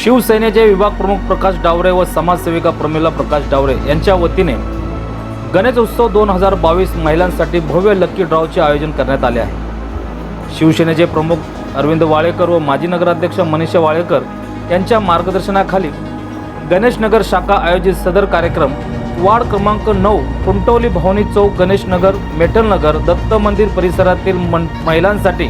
शिवसेनेचे विभाग प्रमुख प्रकाश डावरे व समाजसेविका प्रमिला प्रकाश डावरे यांच्या वतीने गणेश उत्सव 2022 महिलांसाठी भव्य लक्की ड्रॉचे आयोजन करण्यात आले आहे। शिवसेनेचे प्रमुख अरविंद वाळेकर व माजी नगराध्यक्ष मनीषा वाळेकर यांच्या मार्गदर्शनाखाली गणेशनगर शाखा आयोजित सदर कार्यक्रम वार्ड क्रमांक 9 कुंटवली भवानी चौक गणेशनगर मेटलनगर दत्त मंदिर परिसरातील महिलांसाठी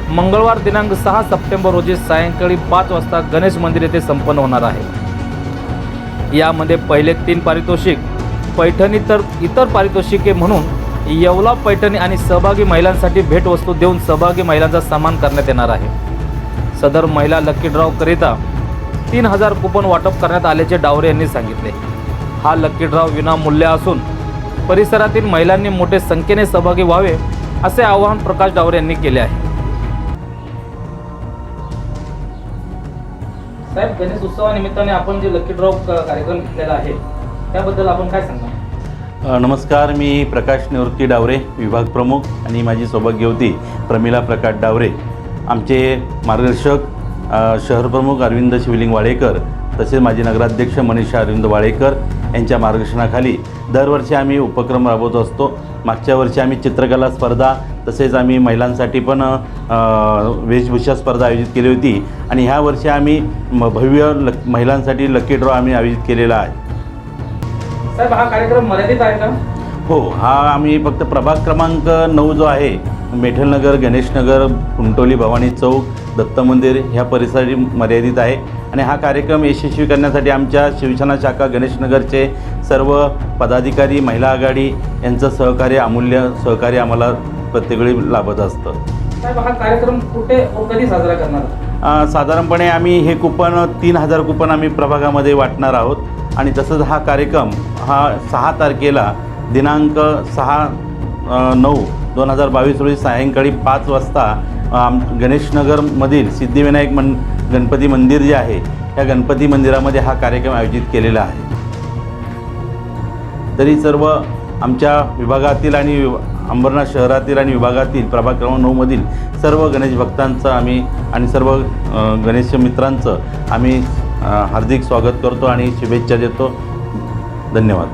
मंगळवार दिनांक 6 सप्टेंबर रोजी सायंकाळी 5 वाजता गणेश मंदिर येथे संपन्न होणार आहे। यामध्ये पहिले 3 पारितोषिक पैठणी तर इतर पारितोषिके म्हणून येवला पैठणी आणि सहभागी महिलांसाठी भेटवस्तू देऊन सहभागी महिलांचा सन्मान करण्यात येणार आहे। सदर महिला लकी ड्रॉ करिता 3000 कुपन वाटप करण्यात आल्याचे डावरे यांनी सांगितले। हा लकी ड्रॉ विनामूल्य असून परिसरातील महिलांनी मोठ्या संख्येने सहभागी व्हावे असे आवाहन प्रकाश डावरे यांनी केले आहे। साहेब, गणेश उत्सवानिमित्ताने आपण जे लकी ड्रॉ कार्यक्रम घेतलेला आहे त्याबद्दल आपण काय सांगा? नमस्कार, मी प्रकाश निवृत्ती डावरे विभाग प्रमुख आणि माझी सौभाग्यवती प्रमिला प्रकाश डावरे, आमचे मार्गदर्शक शहर प्रमुख अरविंद शिवलिंग वाळेकर तसेच माजी नगराध्यक्ष मनीषा अरविंद वाळेकर यांच्या मार्गदर्शनाखाली दरवर्षी आम्ही उपक्रम राबवत असतो। मागच्या वर्षी आम्ही चित्रकला स्पर्धा तसेच आम्ही महिलांसाठी पण वेशभूषा स्पर्धा आयोजित केली होती आणि ह्या वर्षी आम्ही भव्य महिलांसाठी लकी ड्रॉ आम्ही आयोजित केलेला आहे। साहेब, हा कार्यक्रम मर्यादित आहे का? हो, हा आम्ही फक्त प्रभाग क्रमांक 9 जो आहे मेठलनगर गणेशनगर कुंटोली भवानी चौक दत्त मंदिर ह्या परिसरात मर्यादित आहे आणि हा कार्यक्रम यशस्वी करण्यासाठी आमच्या शिवसेना शाखा गणेशनगरचे सर्व पदाधिकारी महिला आघाडी यांचं सहकार्य अमूल्य सहकार्य आम्हाला प्रत्येक वेळी लाभत असतं। साहेब, हा कार्यक्रम कुठे व कधी साजरा करणार? साधारणपणे आम्ही हे कुपन 3000 कुपन आम्ही प्रभागामध्ये वाटणार आहोत आणि तसंच हा कार्यक्रम हा 6 तारखेला दिनांक 6/9/2022 रोजी सायंकाळी 5 वाजता गणेशनगरमधील सिद्धिविनायक गणपती मंदिर जे आहे त्या गणपती मंदिरामध्ये हा कार्यक्रम आयोजित केलेला आहे। तरी सर्व आमच्या विभागातील आणि अंबरनाथ शहरातील आणि विभागातील प्रभाग क्रमांक 9 मधील सर्व गणेश भक्तांचं आम्ही आणि सर्व गणेश मित्रांचं आम्ही हार्दिक स्वागत करतो आणि शुभेच्छा देतो। धन्यवाद।